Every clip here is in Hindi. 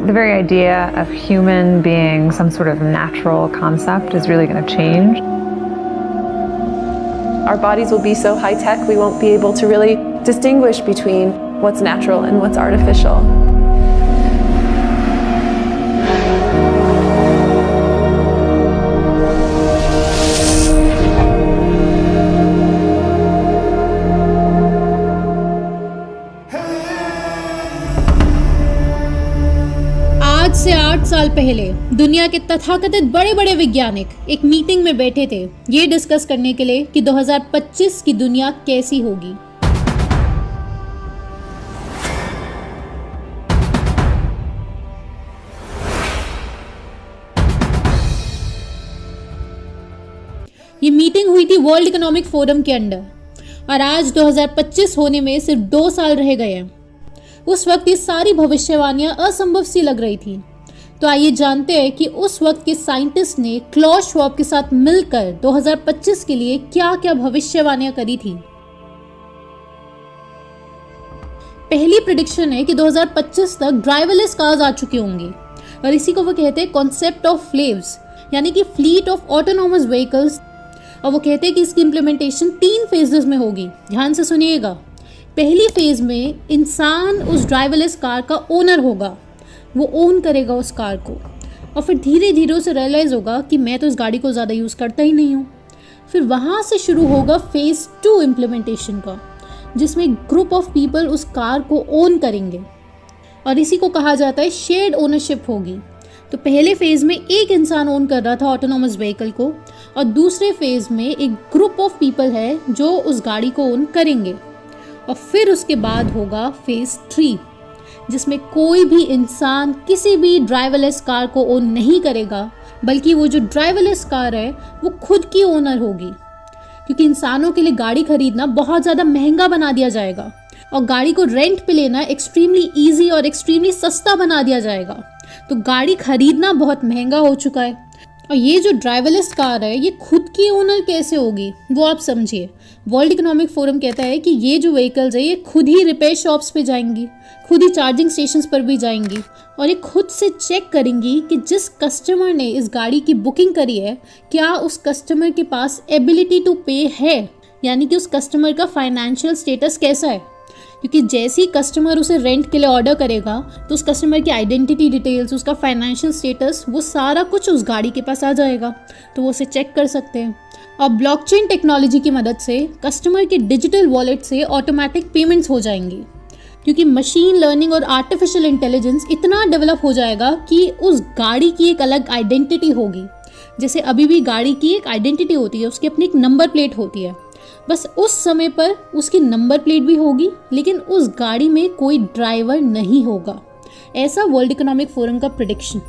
the very idea of human being some sort of natural concept is really going to change. Our bodies will be so high tech, we won't be able to really distinguish between what's natural and what's artificial. आज से 8 साल पहले दुनिया के तथाकथित बड़े बड़े वैज्ञानिक एक मीटिंग में बैठे थे ये डिस्कस करने के लिए कि 2025 की दुनिया कैसी होगी। ये मीटिंग हुई थी वर्ल्ड इकोनॉमिक फोरम के अंडर और आज 2025 होने में सिर्फ 2 साल रह गए हैं। उस वक्त ये सारी भविष्यवाणियां असंभव सी लग रही थी। तो आइए जानते हैं कि उस वक्त के साइंटिस्ट ने क्लॉस श्वाब के साथ मिलकर 2025 के लिए क्या क्या भविष्यवाणियां करी थी। पहली प्रेडिक्शन है कि 2025 तक ड्राइवरलेस कार्स आ चुकी होंगी और इसी को वो कहते हैं कॉन्सेप्ट ऑफ फ्लेव्स, यानी कि फ्लीट ऑफ ऑटोनोमस व्हीकल्स। और वो कहते हैं कि इसकी इम्प्लीमेंटेशन 3 फेजेस में होगी। ध्यान से सुनिएगा। पहली फेज में इंसान उस ड्राइवरलेस कार का ओनर होगा, वो ओन करेगा उस कार को और फिर धीरे धीरे उसे रियलाइज़ होगा कि मैं तो इस गाड़ी को ज़्यादा यूज़ करता ही नहीं हूँ। फिर वहाँ से शुरू होगा फेज़ 2 इम्प्लीमेंटेशन का, जिसमें ग्रुप ऑफ पीपल उस कार को ओन करेंगे और इसी को कहा जाता है शेयर्ड ओनरशिप होगी। तो पहले फेज़ में एक इंसान ओन कर रहा था ऑटोनोमस व्हीकल को और दूसरे फेज़ में एक ग्रुप ऑफ पीपल है जो उस गाड़ी को ओन करेंगे। और फिर उसके बाद होगा फेज़ 3, जिसमें कोई भी इंसान किसी भी ड्राइवरलेस कार को ओन नहीं करेगा, बल्कि वो जो ड्राइवरलेस कार है वो खुद की ओनर होगी, क्योंकि इंसानों के लिए गाड़ी खरीदना बहुत ज़्यादा महंगा बना दिया जाएगा और गाड़ी को रेंट पे लेना एक्सट्रीमली ईजी और एक्सट्रीमली सस्ता बना दिया जाएगा। तो गाड़ी खरीदना बहुत महंगा हो चुका है और ये जो ड्राइवरलेस कार है ये खुद की ओनर कैसे होगी वो आप समझिए। वर्ल्ड इकोनॉमिक फोरम कहता है कि ये जो व्हीकल्स है ये खुद ही रिपेयर शॉप्स पे जाएंगी, खुद ही चार्जिंग स्टेशंस पर भी जाएंगी और ये खुद से चेक करेंगी कि जिस कस्टमर ने इस गाड़ी की बुकिंग करी है क्या उस कस्टमर के पास एबिलिटी टू पे है, यानी कि उस कस्टमर का फाइनेंशियल स्टेटस कैसा है। क्योंकि जैसे ही कस्टमर उसे रेंट के लिए ऑर्डर करेगा तो उस कस्टमर की आइडेंटिटी डिटेल्स, उसका फाइनेंशियल स्टेटस, वो सारा कुछ उस गाड़ी के पास आ जाएगा, तो वो उसे चेक कर सकते हैं। और ब्लॉकचेन टेक्नोलॉजी की मदद से कस्टमर के डिजिटल वॉलेट से ऑटोमेटिक पेमेंट्स हो जाएंगी, क्योंकि मशीन लर्निंग और आर्टिफिशियल इंटेलिजेंस इतना डेवलप हो जाएगा कि उस गाड़ी की एक अलग आइडेंटिटी होगी। जैसे अभी भी गाड़ी की एक आइडेंटिटी होती है, उसकी अपनी एक नंबर प्लेट होती है, बस उस समय पर उसकी नंबर प्लेट भी होगी लेकिन उस गाड़ी में कोई ड्राइवर नहीं होगा। ऐसा वर्ल्ड इकोनॉमिक फोरम का प्रेडिक्शन।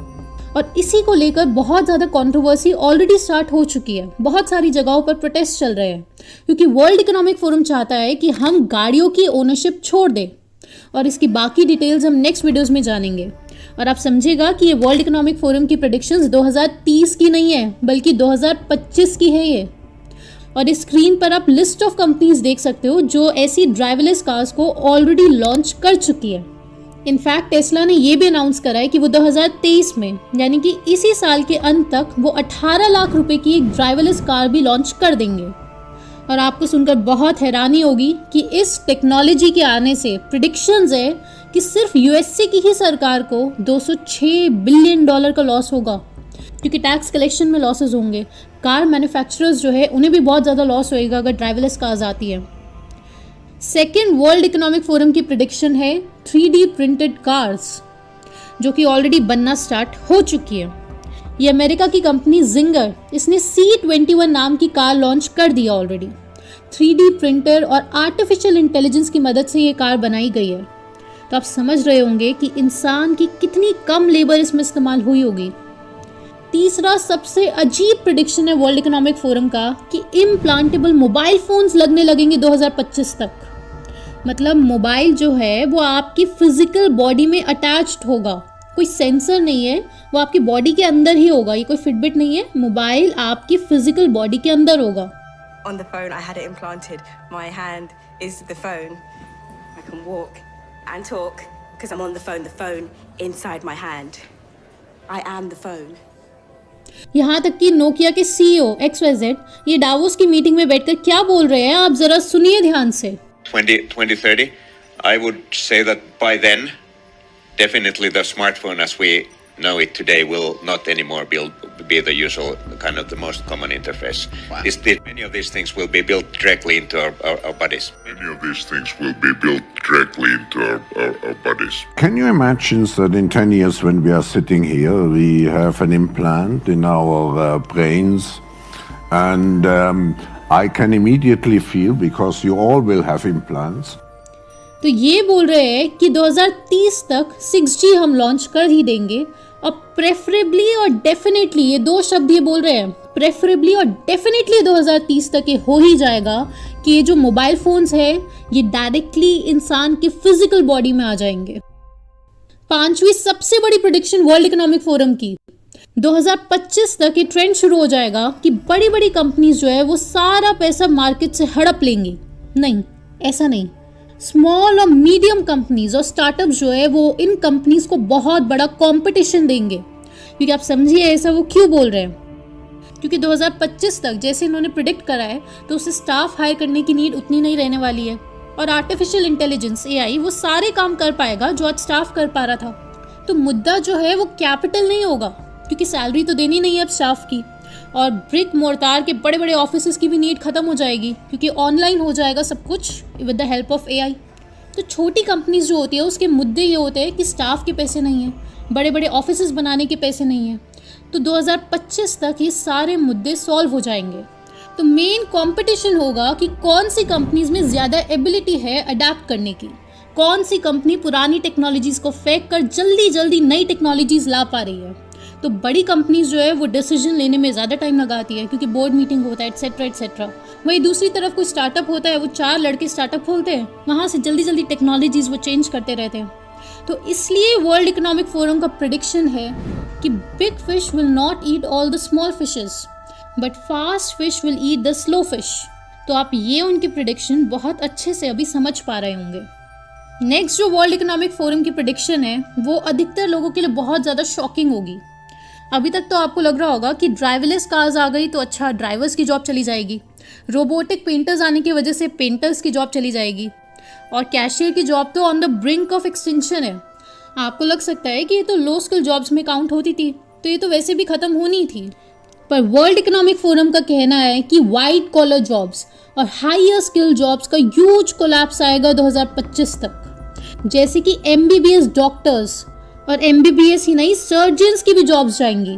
और इसी को लेकर बहुत ज़्यादा कंट्रोवर्सी ऑलरेडी स्टार्ट हो चुकी है। बहुत सारी जगहों पर प्रोटेस्ट चल रहे हैं क्योंकि वर्ल्ड इकोनॉमिक फोरम चाहता है कि हम गाड़ियों की ओनरशिप छोड़ दें और इसकी बाकी डिटेल्स हम नेक्स्ट वीडियोज़ में जानेंगे। और आप समझिएगा कि ये वर्ल्ड इकोनॉमिक फोरम की प्रेडिक्शंस 2030 की नहीं है बल्कि 2025 की है ये। और इस स्क्रीन पर आप लिस्ट ऑफ कंपनीज देख सकते हो जो ऐसी ड्राइवरलेस कार्स को ऑलरेडी लॉन्च कर चुकी है। इनफैक्ट टेस्ला ने ये भी अनाउंस करा है कि वो 2023 में, यानी कि इसी साल के अंत तक, वो 18 लाख रुपए की एक ड्राइवरलेस कार भी लॉन्च कर देंगे। और आपको सुनकर बहुत हैरानी होगी कि इस टेक्नोलॉजी के आने से प्रेडिक्शंस है कि सिर्फ यूएसए की ही सरकार को $206 बिलियन का लॉस होगा, क्योंकि टैक्स कलेक्शन में लॉसेस होंगे। कार मैन्युफैक्चरर्स जो है उन्हें भी बहुत ज़्यादा लॉस होएगा अगर ड्राइवरलेस कार्स आती है। सेकेंड वर्ल्ड इकोनॉमिक फोरम की प्रेडिक्शन है 3D प्रिंटेड कार्स, जो कि ऑलरेडी बनना स्टार्ट हो चुकी है। ये अमेरिका की कंपनी जिंगर, इसने C21 नाम की कार लॉन्च कर दिया ऑलरेडी। 3D प्रिंटर और आर्टिफिशियल इंटेलिजेंस की मदद से ये कार बनाई गई है। तो आप समझ रहे होंगे कि इंसान की कितनी कम लेबर इसमें इस्तेमाल हुई होगी। तीसरा सबसे अजीब प्रेडिक्शन है वर्ल्ड इकोनॉमिक फोरम का कि इम्प्लांटेबल मोबाइल फोन्स लगने लगेंगे 2025 तक। मतलब मोबाइल जो है वो आपकी फिजिकल बॉडी में अटैच्ड होगा, कोई सेंसर नहीं है, वो आपकी बॉडी के अंदर ही होगा। ये कोई फिटबिट नहीं है, मोबाइल आपकी फिजिकल बॉडी के अंदर होगा। On the phone, I had it implanted. My hand is the phone. I can walk and talk because I'm on the phone inside my hand. I am the phone. यहाँ तक कि नोकिया के CEO XYZ ये डावोस की मीटिंग में बैठकर क्या बोल रहे हैं, आप जरा सुनिए ध्यान से. 2030, I would say that by then, definitely the smartphone as we know it today will not anymore be the usual kind of the most common interface. Wow. Many of these things will be built directly into our bodies. Many of these things will be built directly into our bodies. Can you imagine that in 10 years when we are sitting here, we have an implant in our brains and I can immediately feel, because you all will have implants. तो ये बोल रहे हैं कि 2030 तक 6G हम लॉन्च कर ही देंगे और प्रेफरेबली और डेफिनेटली, ये दो शब्द ये बोल रहे हैं, प्रेफरेबली और डेफिनेटली 2030 तक ये हो ही जाएगा कि ये जो मोबाइल फोन्स है ये डायरेक्टली इंसान के फिजिकल बॉडी में आ जाएंगे. पांचवी सबसे बड़ी प्रेडिक्शन वर्ल्ड इकोनॉमिक फोरम की, 2025 तक ये ट्रेंड शुरू हो जाएगा कि बड़ी बड़ी कंपनीज जो है वो सारा पैसा मार्केट से हड़प लेंगी. नहीं, ऐसा नहीं. स्मॉल और मीडियम कंपनीज और स्टार्टअप्स जो है वो इन कंपनीज को बहुत बड़ा कंपटीशन देंगे. क्योंकि आप समझिए ऐसा वो क्यों बोल रहे हैं, क्योंकि 2025 तक जैसे इन्होंने प्रिडिक्ट करा है तो उसे स्टाफ हायर करने की नीड उतनी नहीं रहने वाली है और आर्टिफिशियल इंटेलिजेंस AI वो सारे काम कर पाएगा जो आज स्टाफ कर पा रहा था. तो मुद्दा जो है वो कैपिटल नहीं होगा, क्योंकि सैलरी तो देनी नहीं है अब स्टाफ की, और ब्रिक मोर्टार के बड़े बड़े ऑफिसेस की भी नीड खत्म हो जाएगी क्योंकि ऑनलाइन हो जाएगा सब कुछ with the help of AI. तो छोटी कंपनीज जो होती है उसके मुद्दे ये होते हैं कि स्टाफ के पैसे नहीं हैं, बड़े बड़े ऑफिसेस बनाने के पैसे नहीं हैं. तो 2025 तक ये सारे मुद्दे सॉल्व हो जाएंगे. तो मेन कंपटीशन होगा कि कौन सी कंपनीज में ज़्यादा एबिलिटी है अडेप्ट करने की, कौन सी कंपनी पुरानी टेक्नोलॉजीज़ को फेंक कर जल्दी जल्दी नई टेक्नोलॉजीज़ ला पा रही है. तो बड़ी कंपनीज जो है वो डिसीजन लेने में ज़्यादा टाइम लगाती है क्योंकि बोर्ड मीटिंग होता है एटसेट्रा एटसेट्रा. वहीं दूसरी तरफ कोई स्टार्टअप होता है, वो 4 लड़के स्टार्टअप खोलते हैं, वहाँ से जल्दी जल्दी टेक्नोलॉजीज़ वो चेंज करते रहते हैं. तो इसलिए वर्ल्ड इकोनॉमिक फोरम का प्रेडिक्शन है कि big fish will not eat all the small fishes but fast fish will eat the slow fish. तो आप ये उनकी प्रेडिक्शन बहुत अच्छे से अभी समझ पा रहे होंगे. नेक्स्ट जो वर्ल्ड इकोनॉमिक फोरम की प्रेडिक्शन है वो अधिकतर लोगों के लिए बहुत ज़्यादा शॉकिंग होगी. अभी तक तो आपको लग रहा होगा कि ड्राइवरलेस कार्स आ गई तो अच्छा ड्राइवर्स की जॉब चली जाएगी, रोबोटिक पेंटर्स आने की वजह से पेंटर्स की जॉब चली जाएगी, और कैशियर की जॉब तो on the brink of extension है. आपको लग सकता है कि ये तो लो स्किल जॉब्स में काउंट होती थी, तो ये तो वैसे भी ख़त्म होनी थी. पर वर्ल्ड इकोनॉमिक फोरम का कहना है कि वाइट कॉलर जॉब्स और हायर स्किल जॉब्स का ह्यूज कोलैप्स आएगा 2025 तक. जैसे कि MBBS डॉक्टर्स और MBBS ही नहीं, सर्जन्स की भी जॉब्स जाएंगी.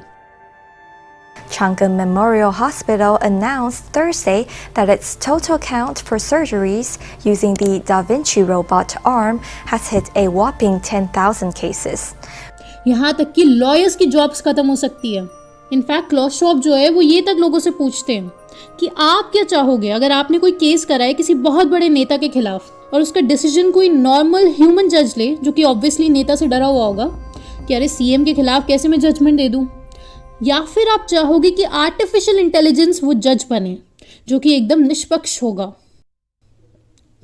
Chang'an Memorial Hospital announced Thursday that its total count for surgeries using the Da Vinci robot arm has hit a whopping 10,000 cases. यहाँ तक कि लॉयर्स की जॉब्स खत्म हो सकती है. इनफैक्ट लॉ शॉप जो है वो ये तक लोगों से पूछते हैं कि आप क्या चाहोगे अगर आपने कोई केस करा है किसी बहुत बड़े नेता के खिलाफ और उसका डिसीजन कोई नॉर्मल ह्यूमन जज ले, जो कि ऑब्वियसली नेता से डरा हुआ होगा कि अरे CM के खिलाफ कैसे मैं जजमेंट दे दूं, या फिर आप चाहोगे कि आर्टिफिशियल इंटेलिजेंस वो जज बने जो कि एकदम निष्पक्ष होगा.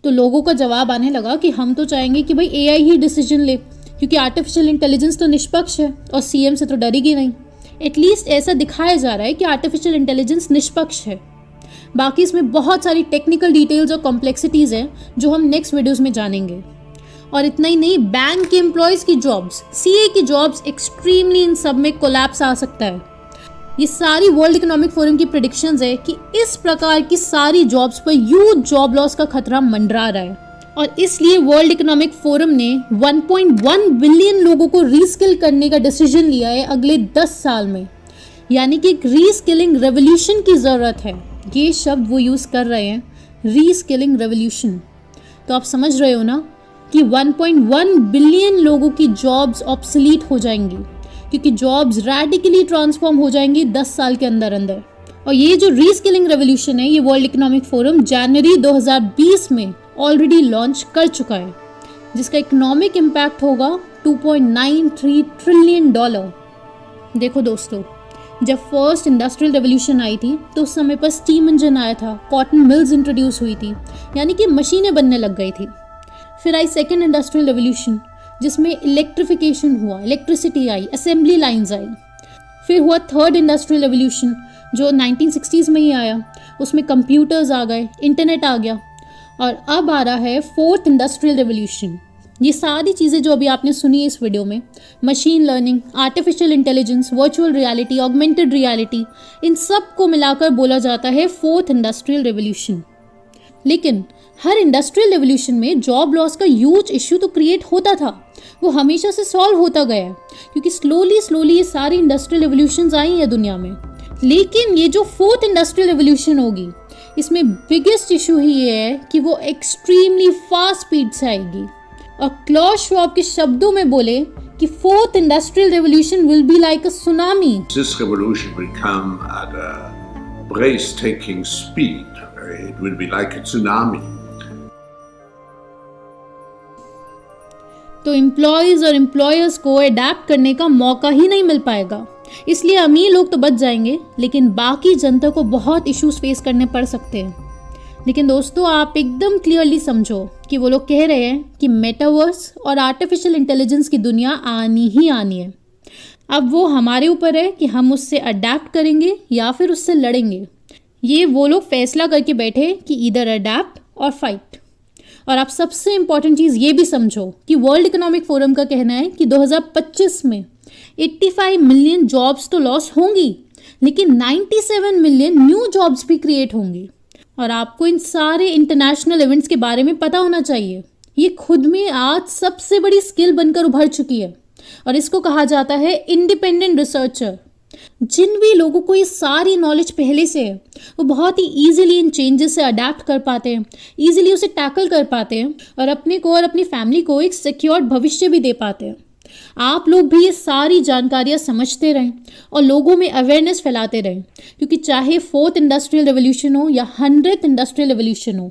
तो लोगों का जवाब आने लगा कि हम तो चाहेंगे कि भाई AI ही डिसीजन ले, क्योंकि आर्टिफिशियल इंटेलिजेंस तो निष्पक्ष है और CM से तो डरेगी नहीं. एटलीस्ट ऐसा दिखाया जा रहा है कि आर्टिफिशियल इंटेलिजेंस निष्पक्ष है. बाकी इसमें बहुत सारी टेक्निकल डिटेल्स और कॉम्प्लेक्सिटीज़ हैं जो हम नेक्स्ट वीडियोस में जानेंगे. और इतना ही नहीं, बैंक के एम्प्लॉयज़ की जॉब्स, CA की जॉब्स एक्सट्रीमली इन सब में कोलैप्स आ सकता है. ये सारी वर्ल्ड इकोनॉमिक फोरम की प्रेडिक्शंस है कि इस प्रकार की सारी जॉब्स पर ह्यूज जॉब लॉस का खतरा मंडरा रहा है. और इसलिए वर्ल्ड इकोनॉमिक फोरम ने 1.1 बिलियन लोगों को रीस्किल करने का डिसीजन लिया है अगले 10 साल में. यानी कि एक रीस्किलिंग रेवोल्यूशन की ज़रूरत है. ये शब्द वो यूज़ कर रहे हैं, रीस्किलिंग रेवोल्यूशन. तो आप समझ रहे हो ना कि 1.1 बिलियन लोगों की जॉब्स ऑब्सलीट हो जाएंगी, क्योंकि जॉब्स रैडिकली ट्रांसफॉर्म हो जाएंगी 10 साल के अंदर अंदर. और ये जो रीस्किलिंग रेवोल्यूशन है ये वर्ल्ड इकोनॉमिक फोरम जनवरी 2020 में ऑलरेडी लॉन्च कर चुका है, जिसका इकोनॉमिक इम्पैक्ट होगा $2.93 ट्रिलियन. देखो दोस्तों, जब फर्स्ट इंडस्ट्रियल रेवोल्यूशन आई थी तो उस समय पर स्टीम इंजन आया था, कॉटन मिल्स इंट्रोड्यूस हुई थी, यानी कि मशीनें बनने लग गई थी. फिर आई सेकेंड इंडस्ट्रियल रेवोल्यूशन जिसमें इलेक्ट्रिफिकेशन हुआ, इलेक्ट्रिसिटी आई, असेंबली लाइंस आई। फिर हुआ थर्ड इंडस्ट्रियल रेवोल्यूशन जो 1960s में ही आया, उसमें कंप्यूटर्स आ गए, इंटरनेट आ गया, और अब आ रहा है फोर्थ इंडस्ट्रियल रेवोल्यूशन। ये सारी चीज़ें जो अभी आपने सुनी इस वीडियो में, machine learning, artificial intelligence, virtual reality, augmented reality, इन सब को मिलाकर बोला जाता है फोर्थ इंडस्ट्रियल रेवोल्यूशन। लेकिन हर इंडस्ट्रियल रेवोल्यूशन में जॉब लॉस का ह्यूज इश्यू तो क्रिएट होता था, वो हमेशा से सॉल्व होता गया है, क्योंकि स्लोली ये सारी इंडस्ट्रियल रेवोल्यूशंस आई हैं दुनिया में। लेकिन ये जो फोर्थ इंडस्ट्रियल रेवोल्यूशन होगी, इसमें बिगेस्ट इशू ही ये है कि वो एक्सट्रीमली फास्ट स्पीड से आएगी। और क्लॉस श्वाब के शब्दों में बोले कि fourth industrial revolution will be like a tsunami. This revolution will come at a breathtaking speed. It will be like a tsunami. तो एम्प्लॉयज और एम्प्लॉयर्स को अडेप्ट करने का मौका ही नहीं मिल पाएगा। इसलिए अमीर लोग तो बच जाएंगे, लेकिन बाकी जनता को बहुत इश्यूज फेस करने पड़ सकते हैं। लेकिन दोस्तों, आप एकदम क्लियरली समझो कि वो लोग कह रहे हैं कि मेटावर्स और आर्टिफिशियल इंटेलिजेंस की दुनिया आनी ही आनी है। अब वो हमारे ऊपर है कि हम उससे अडेप्ट करेंगे या फिर उससे लड़ेंगे। ये वो लोग फैसला करके बैठे कि इधर अडेप्ट और फाइट। और आप सबसे इम्पॉर्टेंट चीज़ ये भी समझो कि वर्ल्ड इकोनॉमिक फोरम का कहना है कि 2025 में 85 मिलियन जॉब्स तो लॉस होंगी, लेकिन 97 मिलियन न्यू जॉब्स भी क्रिएट होंगी। और आपको इन सारे इंटरनेशनल इवेंट्स के बारे में पता होना चाहिए। ये खुद में आज सबसे बड़ी स्किल बनकर उभर चुकी है, और इसको कहा जाता है इंडिपेंडेंट रिसर्चर। जिन भी लोगों को ये सारी नॉलेज पहले से है, वो बहुत ही ईजिली इन चेंजेस से अडेप्ट कर पाते हैं, ईजिली उसे टैकल कर पाते हैं, और अपने को और अपनी फैमिली को एक सिक्योर्ड भविष्य भी दे पाते हैं। आप लोग भी ये सारी जानकारियाँ समझते रहें और लोगों में अवेयरनेस फैलाते रहें, क्योंकि चाहे फोर्थ इंडस्ट्रियल रेवोल्यूशन हो या 100th इंडस्ट्रियल रेवोल्यूशन हो,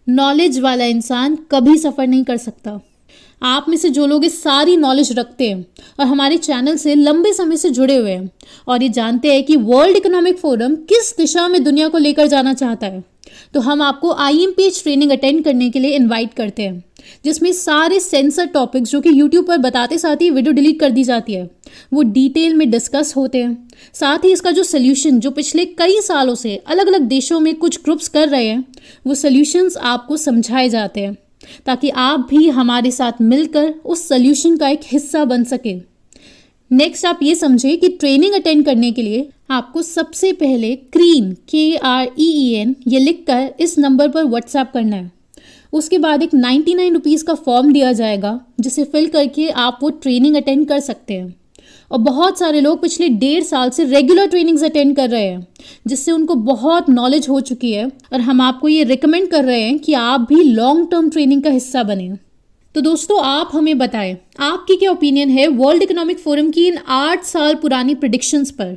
नॉलेज वाला इंसान कभी सफ़र नहीं कर सकता। आप में से जो लोग इस सारी नॉलेज रखते हैं और हमारे चैनल से लंबे समय से जुड़े हुए हैं और ये जानते हैं कि वर्ल्ड इकोनॉमिक फोरम किस दिशा में दुनिया को लेकर जाना चाहता है, तो हम आपको IMPH ट्रेनिंग अटेंड करने के लिए इनवाइट करते हैं, जिसमें सारे सेंसर टॉपिक्स जो कि यूट्यूब पर बताते साथ ही वीडियो डिलीट कर दी जाती है, वो डिटेल में डिस्कस होते हैं। साथ ही इसका जो सोल्यूशन जो पिछले कई सालों से अलग अलग देशों में कुछ ग्रुप्स कर रहे हैं, वो सोल्यूशंस आपको समझाए जाते हैं, ताकि आप भी हमारे साथ मिलकर उस सोल्यूशन का एक हिस्सा बन सके। नेक्स्ट आप ये समझे कि ट्रेनिंग अटेंड करने के लिए आपको सबसे पहले क्रीन KREEN ये लिखकर इस नंबर पर व्हाट्सएप करना है। उसके बाद एक 99 रुपीज़ का फॉर्म दिया जाएगा, जिसे फिल करके आप वो ट्रेनिंग अटेंड कर सकते हैं। और बहुत सारे लोग पिछले 1.5 साल से रेगुलर ट्रेनिंग्स अटेंड कर रहे हैं, जिससे उनको बहुत नॉलेज हो चुकी है, और हम आपको ये रिकमेंड कर रहे हैं कि आप भी लॉन्ग टर्म ट्रेनिंग का हिस्सा बने। तो दोस्तों, आप हमें बताएं आपकी क्या ओपिनियन है वर्ल्ड इकोनॉमिक फोरम की इन 8 साल पुरानी प्रेडिक्शंस पर।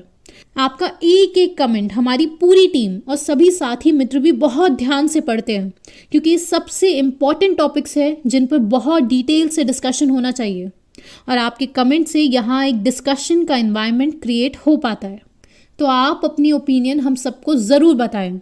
आपका एक एक कमेंट हमारी पूरी टीम और सभी साथी मित्र भी बहुत ध्यान से पढ़ते हैं, क्योंकि ये सबसे इम्पॉर्टेंट टॉपिक्स हैं जिन पर बहुत डिटेल से डिस्कशन होना चाहिए, और आपके कमेंट से यहाँ एक डिस्कशन का एनवायरनमेंट क्रिएट हो पाता है। तो आप अपनी ओपिनियन हम सबको ज़रूर बताएं।